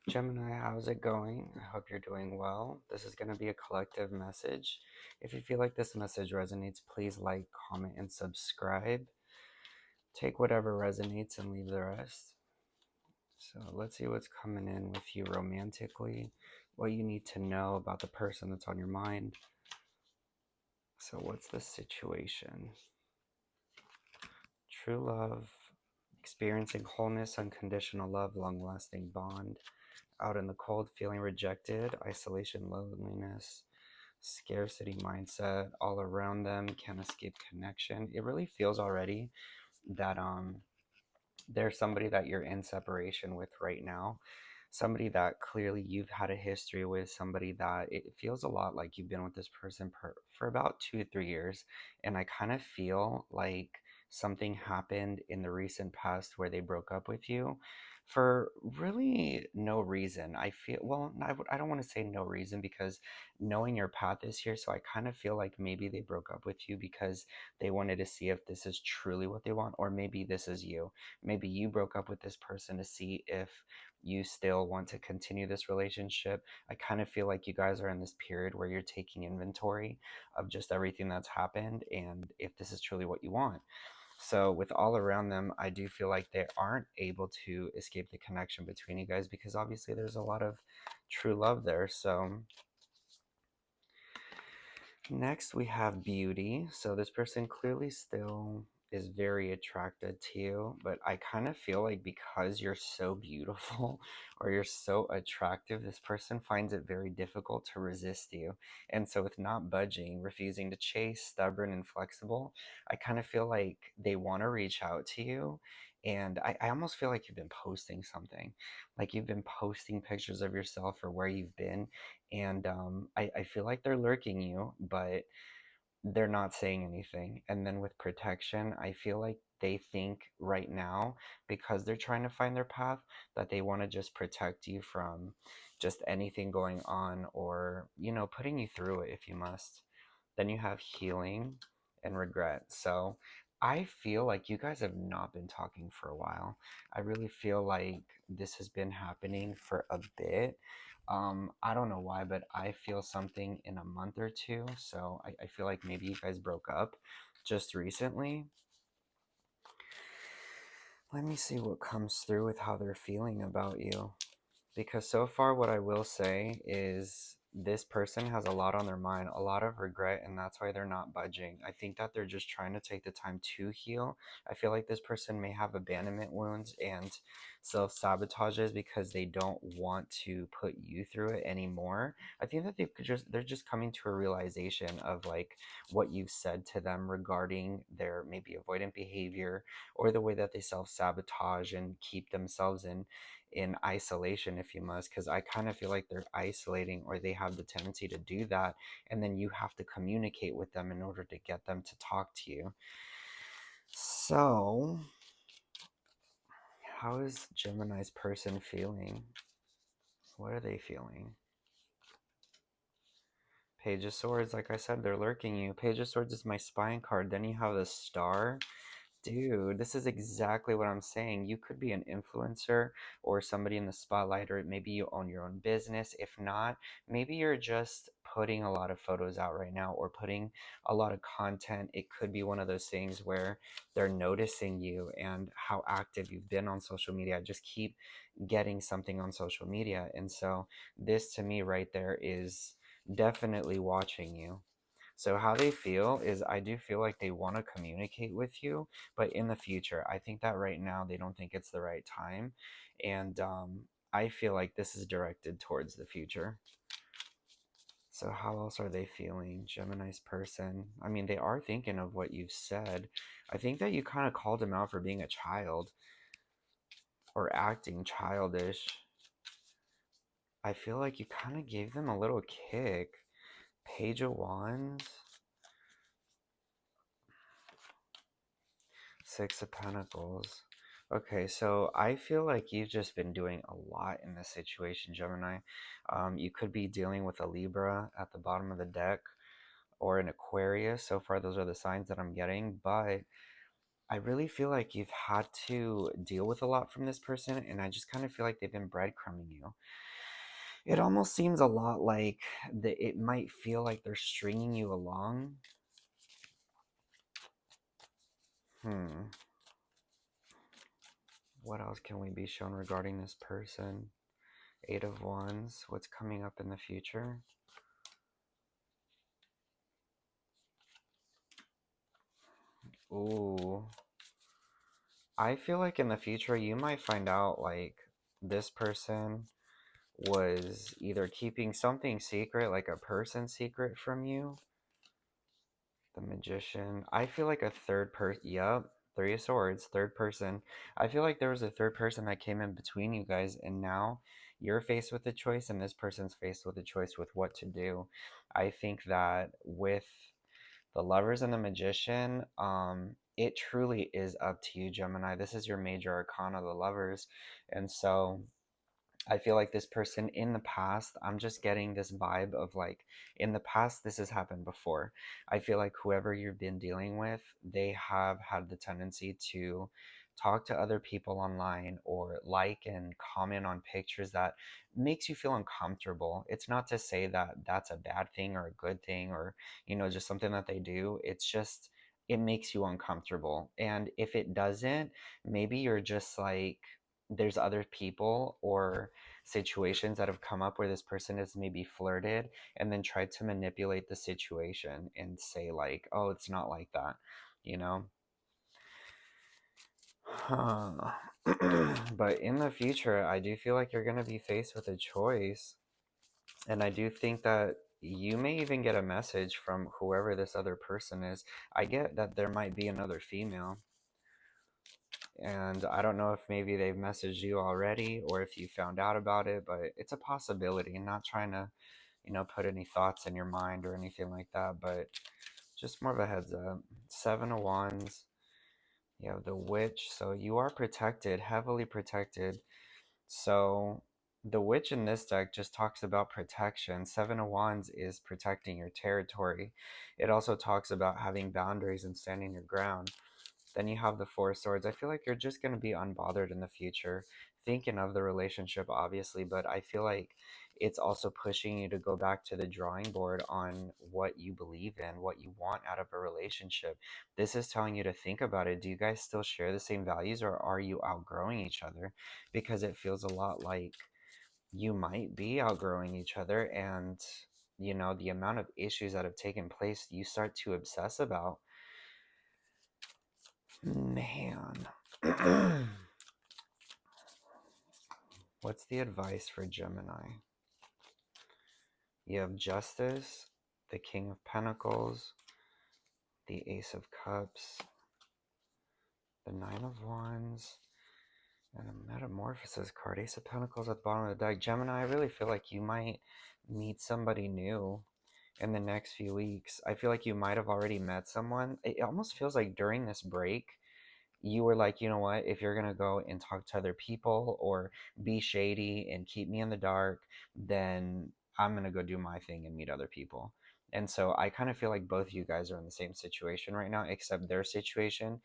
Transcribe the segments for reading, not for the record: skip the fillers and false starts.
Gemini, how's it going? I hope you're doing well. This is going to be a collective message. If you feel like this message resonates, please like, comment, and subscribe. Take whatever resonates and leave the rest. So let's see what's coming in with you romantically, what you need to know about the person that's on your mind. So, what's the situation? True love, experiencing wholeness, unconditional love, long lasting bond. Out in the cold, feeling rejected, isolation, loneliness, scarcity mindset all around them, can't escape connection. It really feels already that there's somebody that you're in separation with right now, somebody that clearly you've had a history with, somebody that it feels a lot like you've been with this person for about 2 3 years. And I kind of feel like something happened in the recent past where they broke up with you for really no reason. I feel, well, I don't want to say no reason, because knowing your path is here, so I kind of feel like maybe they broke up with you because they wanted to see if this is truly what they want, or maybe this is you. Maybe you broke up with this person to see if you still want to continue this relationship. I kind of feel like you guys are in this period where you're taking inventory of just everything that's happened and if this is truly what you want. So, with all around them, I do feel like they aren't able to escape the connection between you guys, because obviously there's a lot of true love there. So, next, we have beauty. So this person clearly still is very attracted to you, but I kind of feel like because you're so beautiful or you're so attractive, this person finds it very difficult to resist you. And so, with not budging, refusing to chase, stubborn, and flexible, I kind of feel like they want to reach out to you. And I almost feel like you've been posting something, like you've been posting pictures of yourself or where you've been, and I feel like they're lurking you, but they're not saying anything. And then with protection, I feel like they think right now, because they're trying to find their path, that they want to just protect you from just anything going on, or putting you through it if you must. Then you have healing and regret. So I feel like you guys have not been talking for a while. I really feel like this has been happening for a bit. I don't know why, but I feel something in a month or two. So I feel like maybe you guys broke up just recently. Let me see what comes through with how they're feeling about you. Because so far, what I will say is this person has a lot on their mind, a lot of regret, and that's why they're not budging. I think that they're just trying to take the time to heal. I feel like this person may have abandonment wounds and self sabotages because they don't want to put you through it anymore. I think that they're just coming to a realization of like what you've said to them regarding their maybe avoidant behavior, or the way that they self sabotage and keep themselves in isolation, if you must, because I kind of feel like they're isolating, or they have the tendency to do that, and then you have to communicate with them in order to get them to talk to you. So, how is Gemini's person feeling? What are they feeling? Page of Swords, like I said, they're lurking you. Page of Swords is my spine card. Then you have the Star. Dude, this is exactly what I'm saying. You could be an influencer or somebody in the spotlight, or maybe you own your own business. If not, maybe you're just putting a lot of photos out right now, or putting a lot of content. It could be one of those things where they're noticing you and how active you've been on social media. Just keep getting something on social media. And so, this to me right there is definitely watching you. So how they feel is, I do feel like they want to communicate with you, but in the future. I think that right now they don't think it's the right time, and I feel like this is directed towards the future. So how else are they feeling, Gemini's person? I mean, they are thinking of what you've said. I think that you kind of called them out for being a child or acting childish. I feel like you kind of gave them a little kick. Page of Wands. Six of Pentacles. Okay, so I feel like you've just been doing a lot in this situation, Gemini. You could be dealing with a Libra at the bottom of the deck, or an Aquarius. So far, those are the signs that I'm getting. But I really feel like you've had to deal with a lot from this person, and I just kind of feel like they've been breadcrumbing you. It almost seems a lot like it might feel like they're stringing you along. What else can we be shown regarding this person? Eight of Wands. What's coming up in the future? Ooh. I feel like in the future you might find out like this person was either keeping something secret, like a person secret from you. The Magician. I feel like a third person. Yep. Three of Swords, third person. I feel like there was a third person that came in between you guys, and now you're faced with a choice, and this person's faced with a choice with what to do. I think that with the Lovers and the Magician, it truly is up to you, Gemini. This is your major arcana, the Lovers. And so I feel like this person in the past, I'm just getting this vibe of like, in the past, this has happened before. I feel like whoever you've been dealing with, they have had the tendency to talk to other people online or like and comment on pictures that makes you feel uncomfortable. It's not to say that that's a bad thing or a good thing or, just something that they do. It's just, it makes you uncomfortable. And if it doesn't, maybe you're just like, there's other people or situations that have come up where this person has maybe flirted and then tried to manipulate the situation and say like, oh, it's not like that, you know. But in the future, I do feel like you're going to be faced with a choice, and I do think that you may even get a message from whoever this other person is. I get that there might be another female, and I don't know if maybe they've messaged you already or if you found out about it, but it's a possibility. I'm not trying to, put any thoughts in your mind or anything like that, but just more of a heads up. Seven of Wands. You have the Witch, so you are protected, heavily protected. So the Witch in this deck just talks about protection. Seven of Wands is protecting your territory. It also talks about having boundaries and standing your ground. Then you have the Four of Swords. I feel like you're just going to be unbothered in the future, thinking of the relationship, obviously, but I feel like it's also pushing you to go back to the drawing board on what you believe in, what you want out of a relationship. This is telling you to think about it. Do you guys still share the same values, or are you outgrowing each other? Because it feels a lot like you might be outgrowing each other, and the amount of issues that have taken place, you start to obsess about. Man. What's the advice for Gemini? You have Justice, the King of Pentacles, the Ace of Cups, the Nine of Wands, and a Metamorphosis card. Ace of Pentacles at the bottom of the deck. Gemini, I really feel like you might meet somebody new in the next few weeks. I feel like you might have already met someone. It almost feels like during this break, you were like, you know what, if you're going to go and talk to other people or be shady and keep me in the dark, then I'm going to go do my thing and meet other people. And so I kind of feel like both of you guys are in the same situation right now, except their situation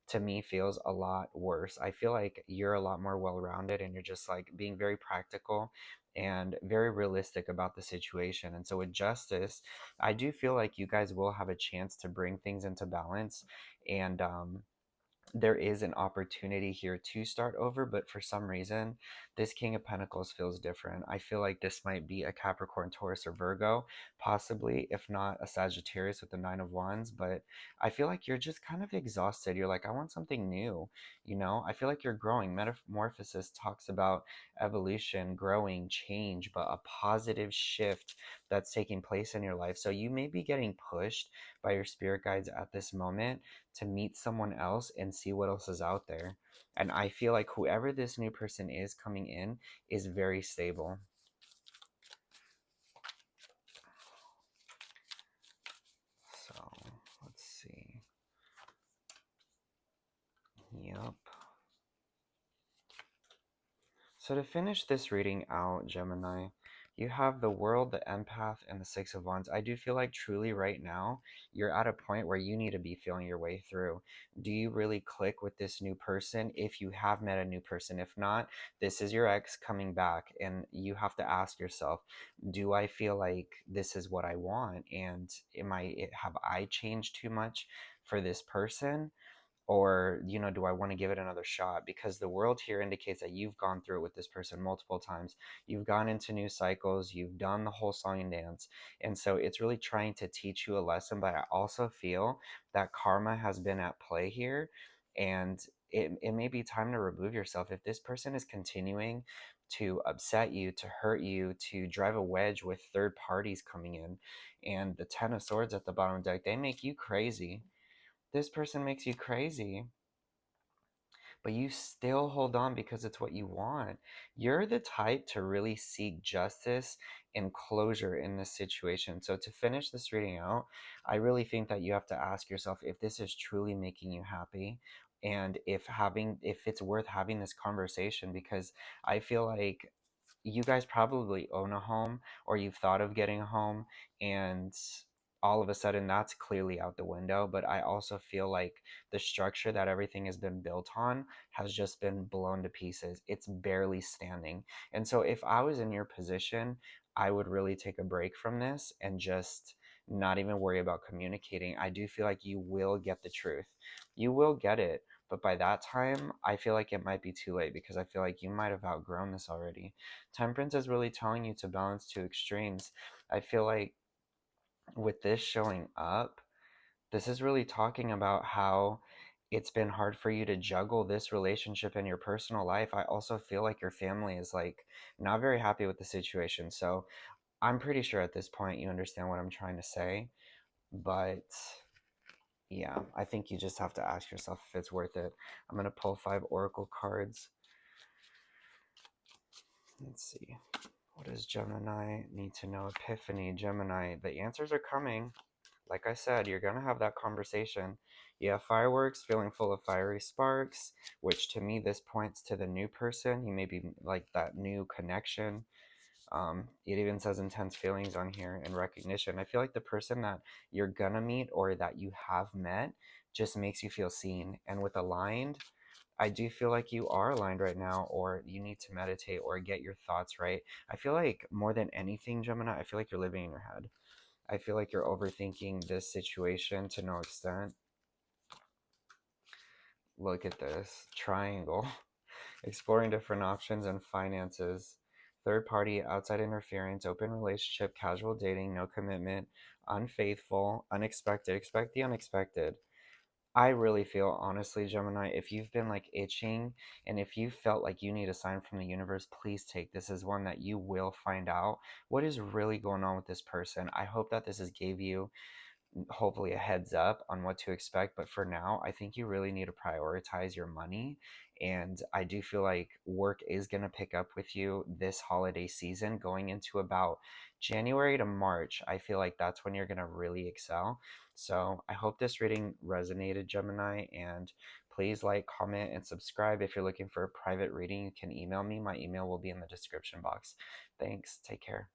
to me feels a lot worse. I feel like you're a lot more well-rounded and you're just like being very practical and very realistic about the situation. And so with Justice, I do feel like you guys will have a chance to bring things into balance, and there is an opportunity here to start over, but for some reason, this King of Pentacles feels different. I feel like this might be a Capricorn, Taurus, or Virgo, possibly, if not a Sagittarius with the Nine of Wands, but I feel like you're just kind of exhausted. You're like, I want something new, I feel like you're growing. Metamorphosis talks about evolution, growing, change, but a positive shift that's taking place in your life. So you may be getting pushed by your spirit guides at this moment to meet someone else and see what else is out there. And I feel like whoever this new person is coming in is very stable. So let's see. Yep. So to finish this reading out, Gemini, You have the World, the Empath, and the Six of Wands. I do feel like truly right now, you're at a point where you need to be feeling your way through. Do you really click with this new person? If you have met a new person, if not, this is your ex coming back, and you have to ask yourself, do I feel like this is what I want? And have I changed too much for this person? Or do I want to give it another shot? Because the world here indicates that you've gone through it with this person multiple times. You've gone into new cycles, you've done the whole song and dance, and so it's really trying to teach you a lesson. But I also feel that karma has been at play here, and it may be time to remove yourself. If this person is continuing to upset you, to hurt you, to drive a wedge with third parties coming in, and the Ten of Swords at the bottom deck, they make you crazy. This person makes you crazy, but you still hold on because it's what you want. You're the type to really seek justice and closure in this situation. So to finish this reading out, I really think that you have to ask yourself if this is truly making you happy, and if it's worth having this conversation, because I feel like you guys probably own a home, or you've thought of getting a home, and all of a sudden that's clearly out the window. But I also feel like the structure that everything has been built on has just been blown to pieces. It's barely standing. And so if I was in your position, I would really take a break from this and just not even worry about communicating. I do feel like you will get the truth. You will get it. But by that time, I feel like it might be too late, because I feel like you might have outgrown this already. Temperance is really telling you to balance two extremes. I feel like with this showing up, this is really talking about how it's been hard for you to juggle this relationship and your personal life. I also feel like your family is like not very happy with the situation. So I'm pretty sure at this point you understand what I'm trying to say. But yeah, I think you just have to ask yourself if it's worth it. I'm going to pull 5 oracle cards. Let's see. What does Gemini need to know? Epiphany, Gemini. The answers are coming. Like I said, you're going to have that conversation. You have fireworks, feeling full of fiery sparks, which to me, this points to the new person. You may be like that new connection. It even says intense feelings on here and recognition. I feel like the person that you're going to meet or that you have met just makes you feel seen. And with aligned, I do feel like you are aligned right now, or you need to meditate or get your thoughts right. I feel like more than anything, Gemini, I feel like you're living in your head. I feel like you're overthinking this situation to no extent. Look at this triangle. Exploring different options and finances. Third party, outside interference, open relationship, casual dating, no commitment, unfaithful, unexpected. Expect the unexpected. I really feel, honestly, Gemini, if you've been like itching and if you felt like you need a sign from the universe, please take this as one that you will find out what is really going on with this person. I hope that this has gave you hopefully a heads up on what to expect. But for now, I think you really need to prioritize your money. And I do feel like work is going to pick up with you this holiday season going into about January to March. I feel like that's when you're going to really excel. So I hope this reading resonated, Gemini. And please like, comment, and subscribe. If you're looking for a private reading, you can email me. My email will be in the description box. Thanks. Take care.